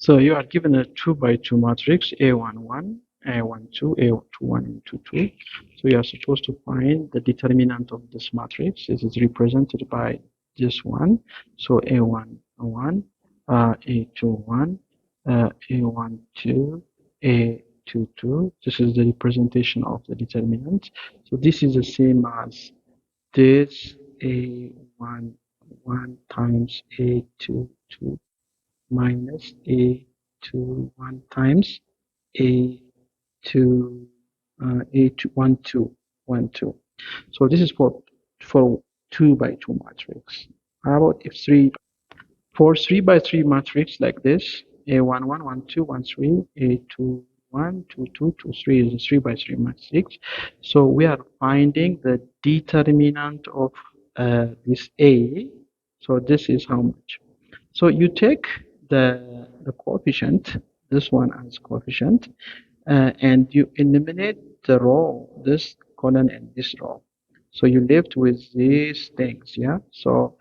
So you are given a 2 by 2 matrix A11, A12, A21, and 22. So you are supposed to find the determinant of this matrix. It is represented by this one. So A11, A21, A12, A22. This is the representation of the determinant. So this is the same as this A11 times A22 minus A21 times A2 A12. So this is for 2 by 2 matrix. How about if 3 by 3 matrix like this, A11, 12, 13, A21, 22, 23 is a 3 by 3 matrix. So we are finding the determinant of this A. So this is how much. So you take the coefficient, this one as coefficient, and you eliminate the row, this column and this row. So you left with these things, yeah. So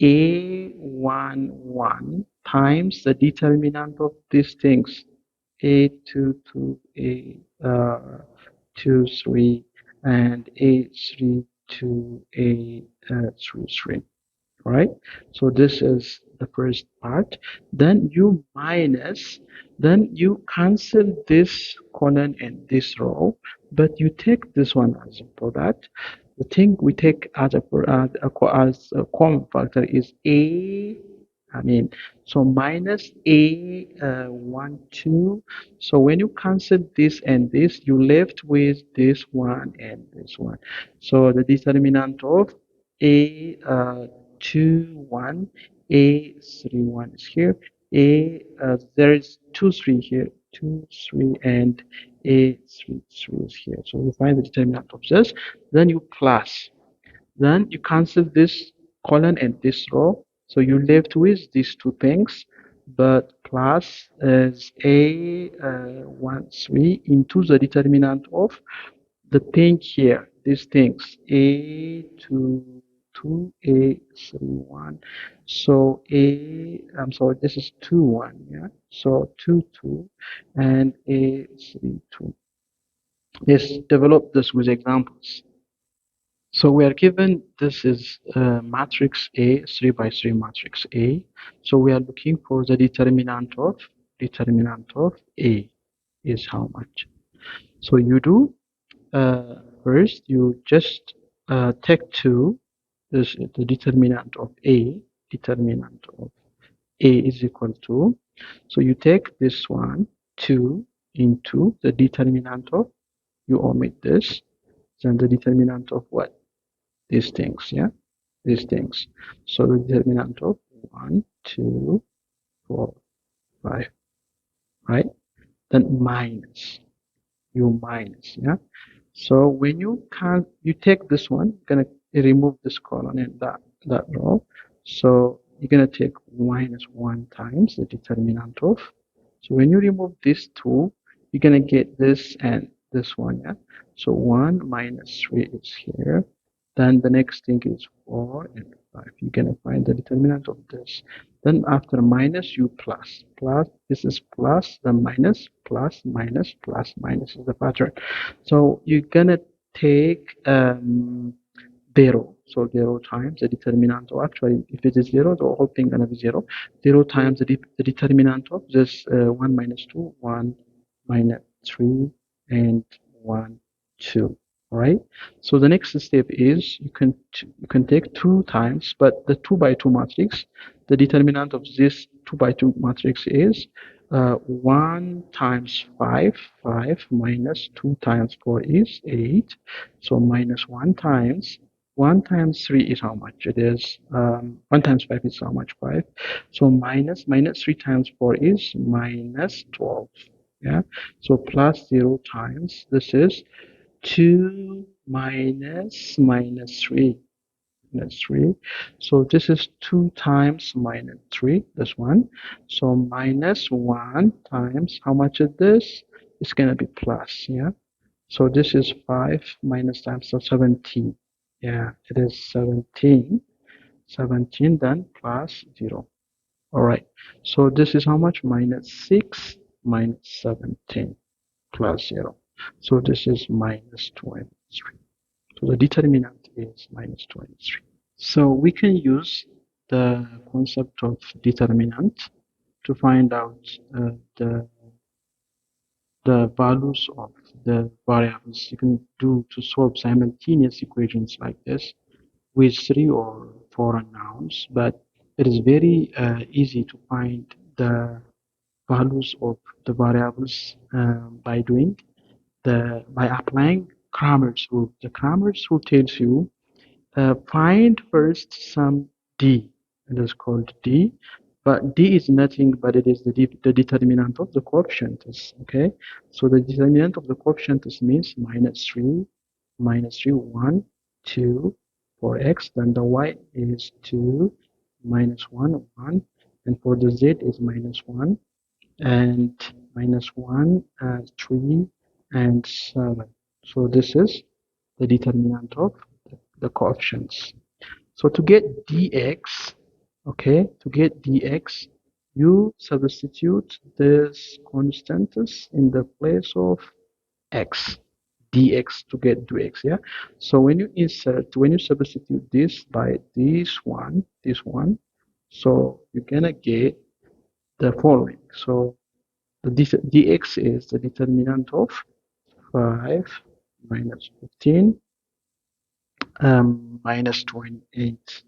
A11 times the determinant of these things, A22, A23, and A32, A33. Right? So this is the first part. Then you minus, then you cancel this column and this row, but you take this one as a product. The thing we take as a common factor is so minus A 2. So when you cancel this and this, you left with this one and this one. So the determinant of A 1, A 1 is here. There is 3 here, 3, and A 3 is here. So we find the determinant of this. Then you plus. Then you cancel this column and this row. So you left with these two things, but plus is A into the determinant of the thing here, these things, A 2, A 1. So I'm sorry, this is 2, 1, yeah. So 2, and A 2. Let's develop this with examples. So we are given this is matrix A, 3 by 3 matrix A. So we are looking for the determinant of A is how much. So you do first you just take 2 is the determinant of A. Determinant of A is equal to, so you take this one 2 into the determinant of, you omit this, then the determinant of what, these things, yeah, these things. So the determinant of 1, 2, 4, 5, right? Then minus, you minus, yeah. So when you can, you take this one, gonna remove this column and that row. So you're gonna take minus 1 times the determinant of. So when you remove these two, you're gonna get this and this one, yeah. So 1 minus 3 is here. Then the next thing is 4 and 5. You're gonna find the determinant of this. Then after minus, you plus. This is plus, then minus, plus, minus, plus, minus is the pattern. So you're gonna take 0. So 0 times the determinant, or actually if it is 0, the whole thing gonna be 0. 0 times the determinant of this 1 minus 2, 1 minus 3, and 1, 2. Right? So the next step is you can take 2 times, but the 2 by 2 matrix, the determinant of this 2 by 2 matrix is 1 times 5 minus 2 times 4 is 8. So minus 1 times 3 is how much? It is 1 times 5 is how much? 5. So minus 3 times 4 is minus 12. Yeah. So plus 0 times, this is 2 minus 3. So this is 2 times minus 3, this one. So minus 1 times, how much is this? It's going to be plus, yeah. So this is 5 minus times, so 17. Yeah, it is 17. 17, then plus 0. All right. So this is how much? Minus 6 minus 17 plus 0. So this is minus 23. So the determinant is minus 23. So we can use the concept of determinant to find out the values of the variables. You can do to solve simultaneous equations like this with 3 or 4 unknowns, but it is very easy to find the values of the variables by applying Cramer's rule. The Cramer's rule tells you find first some d. It is called d, but d is nothing but it is the determinant of the coefficients. Okay, so the determinant of the coefficients means minus 3, 1, 2 for x. Then the y is 2, minus 1, 1, and for the z is minus 1 and minus 1, 3, and 7. So this is the determinant of the coefficients. So to get dx, okay, to get dx, you substitute this constants in the place of x, dx to get dx, yeah. So when you substitute this by this one, so you're gonna get the following. So the dx is the determinant of 5 minus 15 minus 28.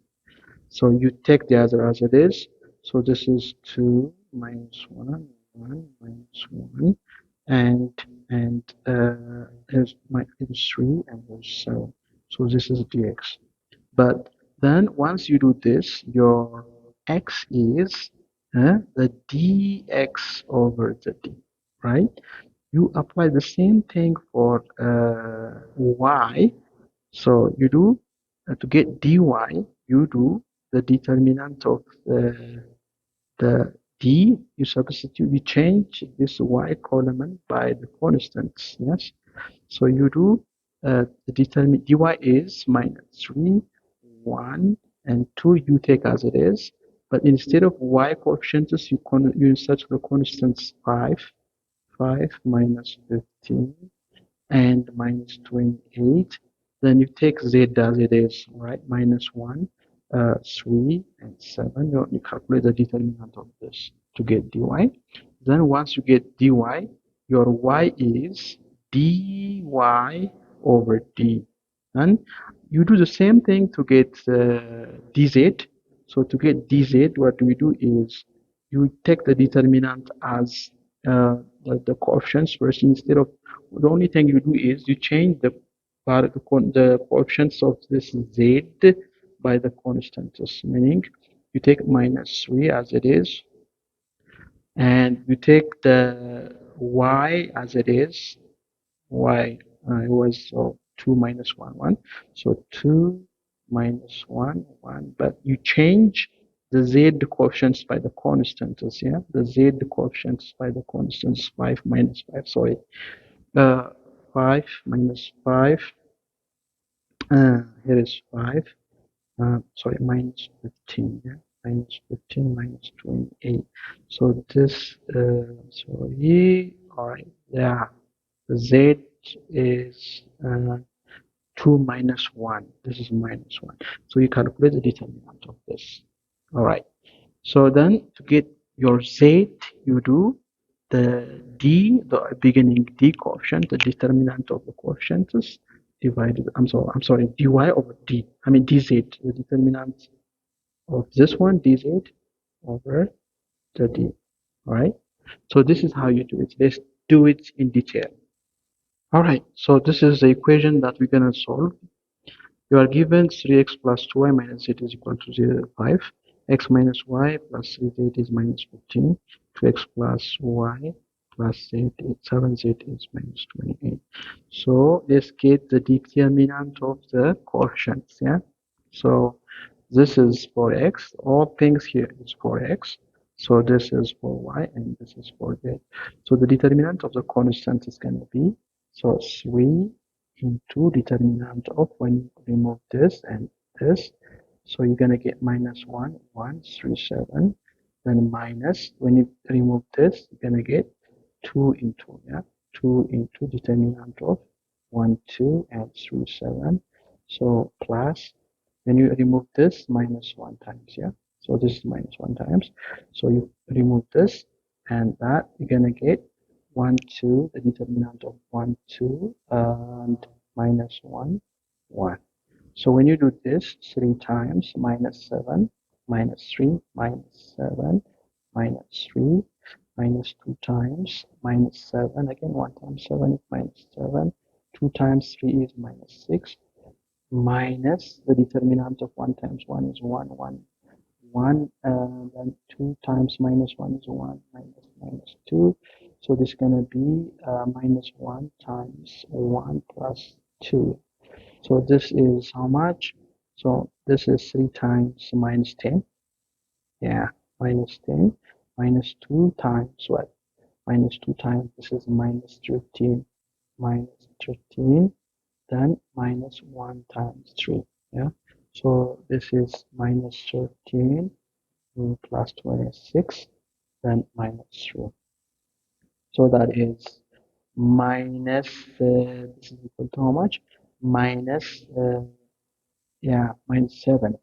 So you take the other as it is. So this is 2 minus 1, 1 minus 1, and is 3 and there's 7. So this is dx. But then once you do this, your x is the dx over the d, right? You apply the same thing for y. So you do to get dy, you do the determinant of the d. You substitute, you change this y column by the constants. Yes. So you do the determine dy is minus 3, 1, and 2. You take as it is, but instead of y coefficients, you insert the constants 5 minus 15 and minus 28. Then you take z as it is, right? Minus 1, 3, and 7. You calculate the determinant of this to get dy. Then once you get dy, your y is dy over d. And you do the same thing to get dz. So to get dz, what we do is you take the determinant as the coefficients first. Instead of, the only thing you do is you change the coefficients of this z by the constants, meaning you take minus 3 as it is, and you take the y as it is. Y it was 2 minus 1, 1. So 2 minus 1, 1. But you change the z coefficients by the constants, yeah? The z coefficients by the constants, 5 minus 5, sorry. 5 minus 5, here is 5, sorry, minus 15, yeah? Minus 15 minus 28. So this, sorry, all right, yeah. The z is 2 minus 1. This is minus 1. So you calculate the determinant of this. All right. So then to get your z, you do the d, the beginning d coefficient, the determinant of the coefficients divided. I'm sorry, dy over d. I mean dz, the determinant of this one, dz over the d. All right. So this is how you do it. Let's do it in detail. All right. So this is the equation that we're gonna solve. You are given 3x plus 2y minus z is equal to 0, 5. X minus y plus 3z is minus 15. 2x plus y plus z is 7z is minus 28. So let's get the determinant of the coefficients. Yeah. So this is for x. All things here is for x. So this is for y and this is for z. So the determinant of the constant is going to be 3 into determinant of, when you remove this and this, so you're going to get minus 1, 1, 3, 7. then minus. When you remove this, you're gonna get 2 into, yeah, 2 into determinant of 1, 2, and 3, 7. So plus, when you remove this, minus 1 times, yeah. So this is minus 1 times. So you remove this, and that you're gonna get 1, 2, the determinant of 1, 2, and minus 1, 1. So when you do this 3 times, minus 7, minus 3, minus 7, minus 3, minus 2 times, minus 7, again 1 times 7 is minus 7, 2 times 3 is minus 6, minus the determinant of 1 times 1 is 1, 1, 1, and then 2 times minus 1 is 1, minus minus 2. So this is going to be minus 1 times 1 plus 2. So this is how much? So this is 3 times minus 10. Yeah, minus 10. Minus 2 times what? Minus 2 times, this is minus 13. Minus 13. Then minus 1 times 3. Yeah. So this is minus 13 plus 26. Then minus 3. So that is minus, this is equal to how much? Minus, yeah, minus 7.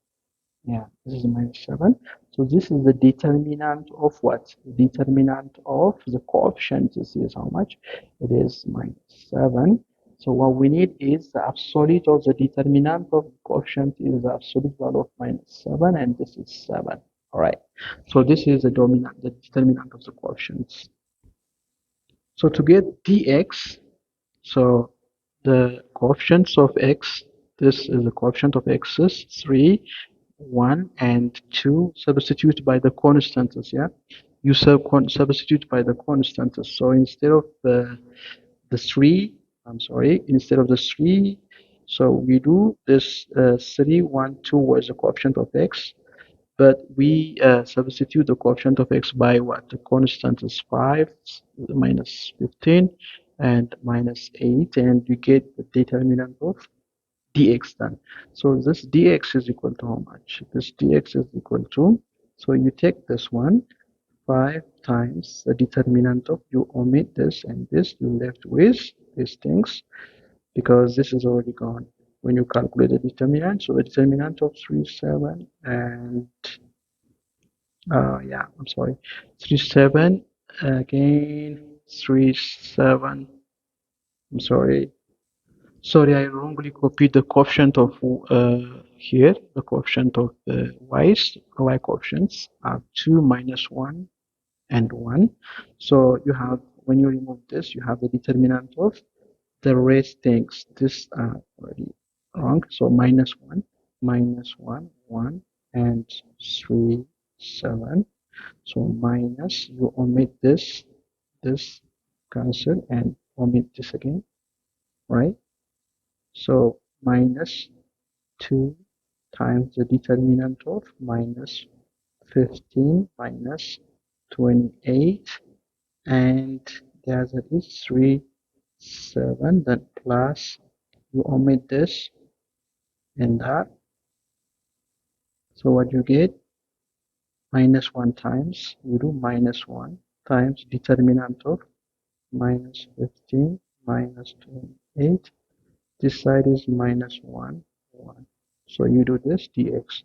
Yeah, this is minus 7. So this is the determinant of what? The determinant of the coefficient. This is how much? It is minus 7. So what we need is the absolute of the determinant of the coefficient is the absolute value of minus 7, and this is 7. All right. So this is the determinant of the coefficients. So to get dx, so the coefficients of x, this is the coefficient of x is 3, 1, and 2. Substitute by the constants, yeah? You substitute by the constants. So instead of the 3, I'm sorry, instead of the 3, so we do this 3, 1, 2 was the coefficient of x, but we substitute the coefficient of x by what? The constant is 5, minus 15, and minus 8, and you get the determinant of dx then. So this dx is equal to how much? This dx is equal to, so you take this one, 5 times the determinant of, you omit this and this, you left with these things, because this is already gone when you calculate the determinant. So the determinant of 3, 7, and yeah, I'm sorry, 3, 7, again 3, 7, I'm sorry, I wrongly copied the coefficient of here, the coefficient of the y coefficients are 2, minus 1, and 1. So you have, when you remove this, you have the determinant of the rest things. This are already wrong. So minus 1, minus 1, 1, and 3, 7. So minus, you omit this cancel, and omit this again, right? So minus 2 times the determinant of minus 15 minus 28, and the other is 3, 7, then plus, you omit this and that. So what you get? Minus 1 times, you do minus 1 times determinant of minus 15 minus 28. This side is minus 1, 1. So you do this dx.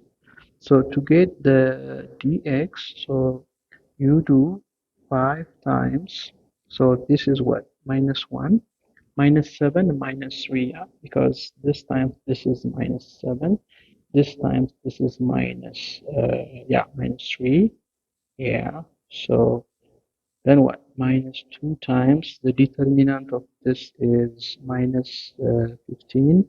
So to get the dx, so you do 5 times, so this is what? Minus 1, minus 7, minus 3, yeah? Because this time this is minus 7, this time this is minus, yeah, minus 3, yeah. So then what? Minus 2 times the determinant of this is minus 15.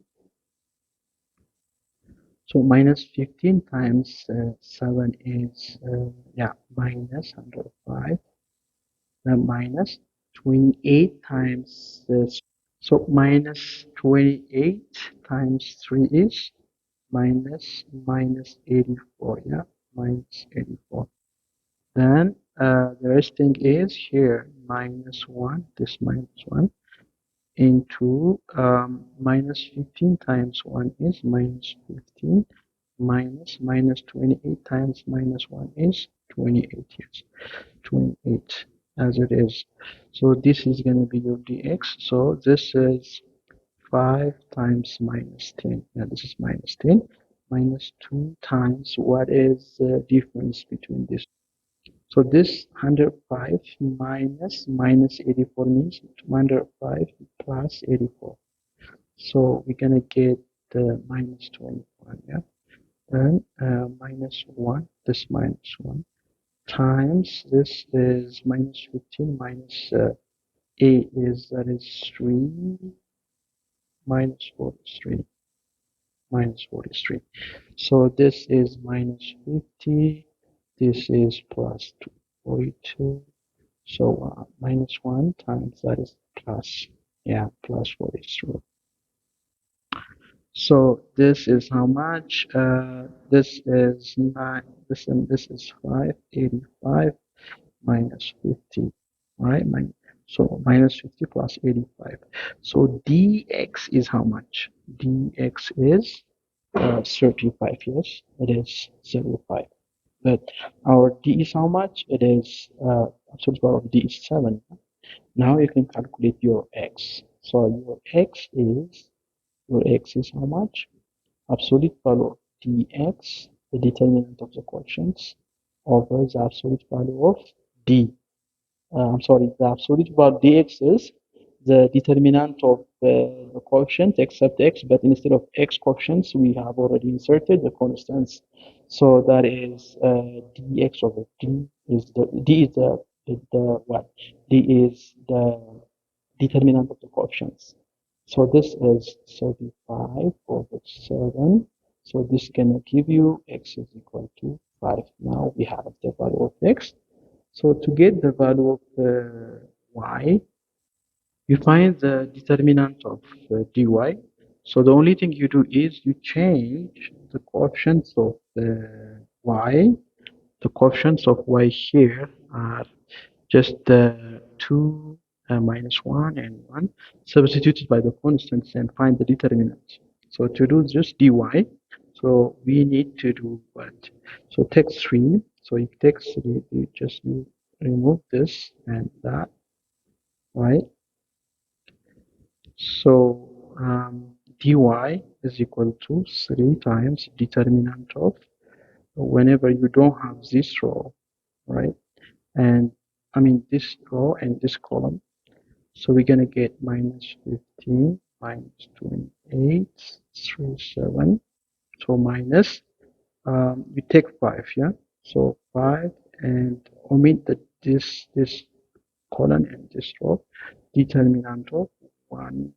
So minus 15 times 7 is, yeah, minus 105. Then minus 28 times this. So minus 28 times 3 is minus 84. Yeah, minus 84. Then the resting is here, minus 1, this minus 1, into minus 15 times 1 is minus 15. minus 28 times minus 1 is 28. Yes, 28 as it is. So this is going to be your dx. So this is 5 times minus 10. Now this is minus 10 minus 2 times what is the difference between this. So this 105 minus 84 means 205 plus 84. So we're gonna get the minus 21, yeah. Then minus 1, this minus 1 times this is minus 15 minus 8 is that is 3 minus 43 minus 43. So this is minus 50. This is plus 42. So minus 1 times that is plus, yeah, plus 43. So this is how much? This is 9. This and this is 585 minus 50, right? So minus 50 plus 85. So dx is how much? Dx is 35. Yes, it is 35. But our d is how much? It is absolute value of d is 7. Now you can calculate your x. So your x is how much? Absolute value of dx, the determinant of the quotients, over the absolute value of d. I'm sorry, the absolute value dx is the determinant of the quotient except x, but instead of x quotients, we have already inserted the constants. So that is dx over d is the what? D is the determinant of the quotients. So this is 35 over 7. So this is going to give you x is equal to 5. Now we have the value of x. So to get the value of y, you find the determinant of dy. So the only thing you do is you change the coefficients of y. The coefficients of y here are just 2 minus 1 and 1 substituted by the constants and find the determinant. So to do just dy, so we need to do what? So take 3. So if take 3, you remove this and that, right? So dy is equal to 3 times determinant of whenever you don't have this row, right? And I mean this row and this column. So we're gonna get minus 15 minus 28, 37. So minus, we take 5, yeah? So 5 and omit this column and this row, determinant of 1,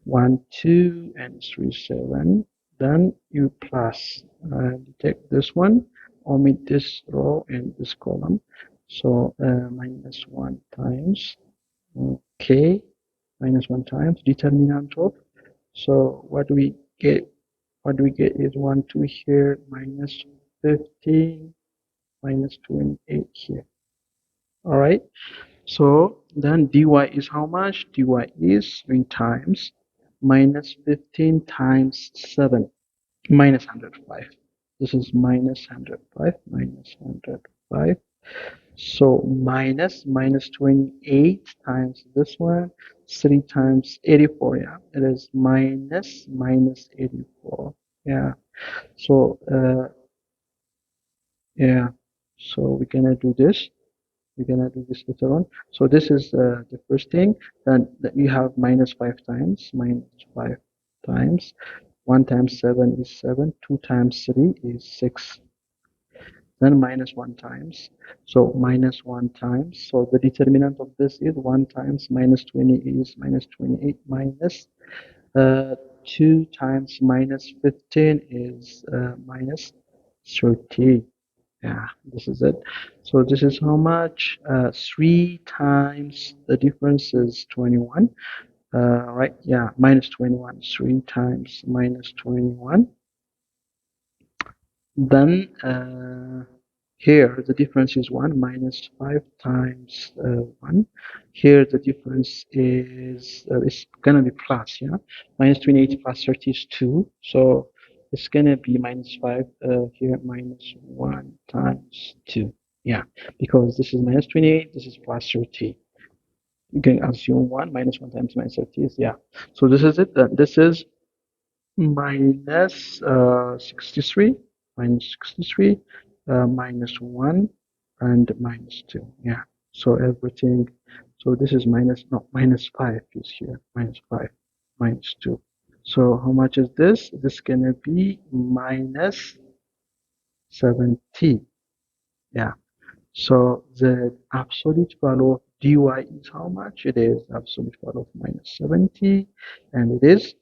1, 2, and 3, 7. Then you plus, take this one, omit this row and this column. So minus 1 times k minus 1 times determinant of. So what do we get? What do we get is 1, 2 here, minus 15, minus 28 here. All right. So then dy is how much? Dy is 3 times minus 15 times 7, minus 105. This is minus 105, minus 105. So minus 28 times this one, 3 times 84, yeah. It is minus 84, yeah. So, yeah. So we're gonna do this. We're gonna do this later on. So this is the first thing. Then you have minus 5 times, minus 5 times. 1 times 7 is 7. 2 times 3 is 6. Then minus 1 times. So minus 1 times. So the determinant of this is 1 times minus 20 is minus 28 minus 2 times minus 15 is minus 30. Yeah, this is it. So this is how much? 3 times the difference is 21. Right? Yeah, minus 21. 3 times minus 21. Then here the difference is 1 minus 5 times 1. Here the difference is it's gonna be plus, yeah. Minus 28 plus 30 is 2. So it's gonna be minus 5 here, minus 1 times 2. Yeah, because this is minus 28, this is plus 30. You can assume 1 minus 1 times minus 30 is, yeah. So this is it. This is minus 63, minus 63, minus 1, and minus 2. Yeah, so everything, so this is minus, no, minus 5 is here, minus 5, minus 2. So how much is this? This is gonna be minus 70. Yeah, so the absolute value of dy is how much? It is absolute value of minus 70, and it is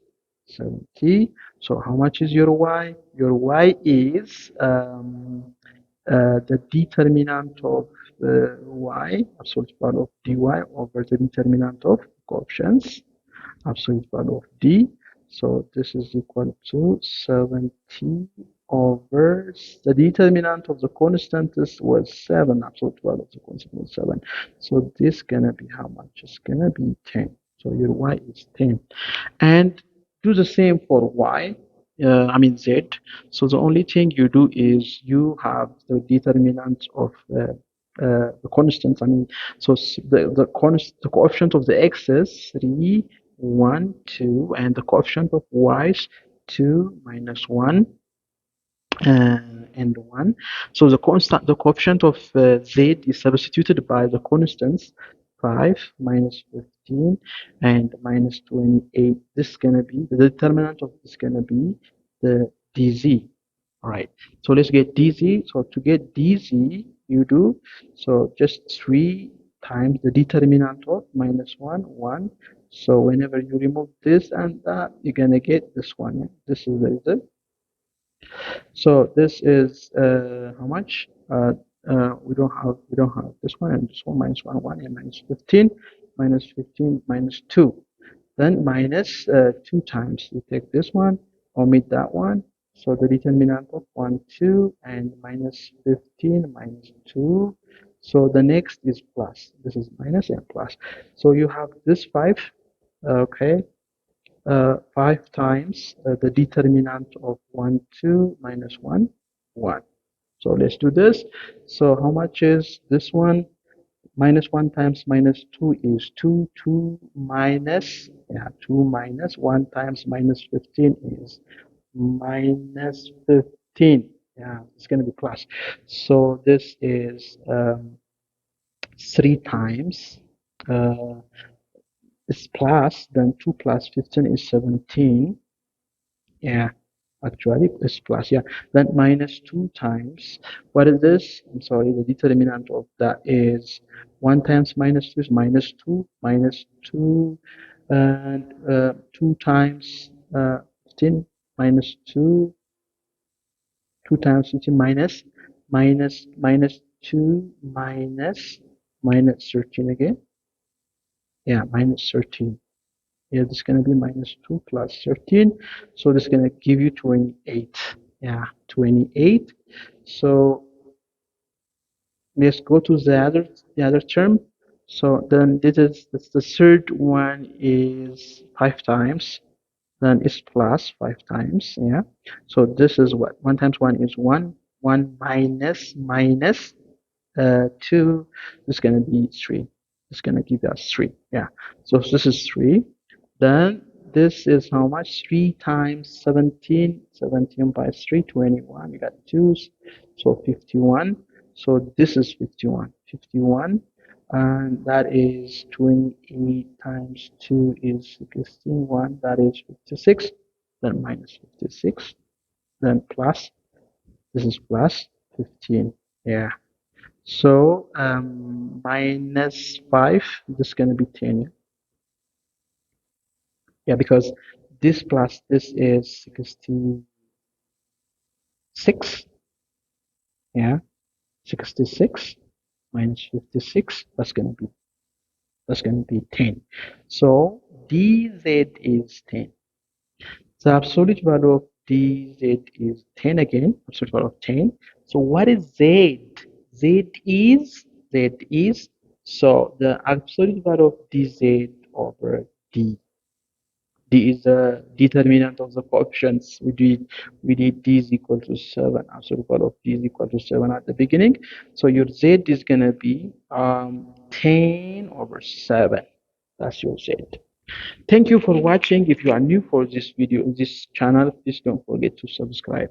70. So how much is your y? Your y is the determinant of y, absolute value of dy over the determinant of coefficients, absolute value of d. So this is equal to 70 over the determinant of the constant was 7, absolute value of the constant was 7. So this gonna be how much? It's gonna be 10. So your y is 10. And do the same for y, I mean z. So the only thing you do is you have the determinant of the constant. I mean, so the coefficient of the x's 3, 1, 2, and the coefficient of y's 2, minus 1, and 1. So the coefficient of z is substituted by the constants 5, minus 15, and minus 28. This is gonna be the determinant of this, gonna be the dz. All right, so let's get dz. So to get dz, you do so just 3 times the determinant of minus 1, 1. So whenever you remove this and that, you're gonna get this one. This is the result. So this is how much? We don't have this one and this one, minus 1, 1, and minus 15, minus 15, minus 2. Then minus 2 times. You take this one, omit that one. So the determinant of 1, 2, and minus 15, minus 2. So the next is plus. This is minus and plus. So you have this 5, okay, 5 times the determinant of 1, 2, minus 1, 1. So let's do this. So how much is this one? Minus 1 times minus 2 is 2. 2 minus, yeah, 2 minus 1 times minus 15 is minus 15. Yeah, it's going to be plus. So this is 3 times. It's plus, then 2 plus 15 is 17. Yeah, actually it's plus. Yeah, then minus 2 times, what is this? I'm sorry, the determinant of that is 1 times minus 2 is minus 2, minus 2, and 2 times 15, minus 2, 2 times 15, minus, minus 2, minus 13 again. Yeah, minus 13. Yeah, this is going to be minus 2 plus 13. So this is going to give you 28. Yeah, 28. So let's go to the other term. So then that's the third one is 5 times. Then it's plus 5 times. Yeah. So this is what? 1 times 1 is 1. 1 minus 2 is going to be 3. It's going to give us 3. Yeah. So this is 3. Then this is how much? 3 times 17. 17 by 3, 21. You got 2. So 51. So this is 51. 51. And that is 28 times 2 is 61. That is 56. Then minus 56. Then plus. This is plus 15. Yeah. So minus 5, this is going to be 10. Yeah, because this plus this is 66. Yeah, 66 minus 56, that's going to be 10. So dz is 10. The absolute value of dz is 10 again, absolute value of 10. So what is z? Z is, so the absolute value of dz over d. D is the determinant of the coefficients. We need D is equal to 7, absolute value of D is equal to 7 at the beginning. So your Z is gonna be 10 over 7. That's your Z. Thank you for watching. If you are new for this video, this channel, please don't forget to subscribe.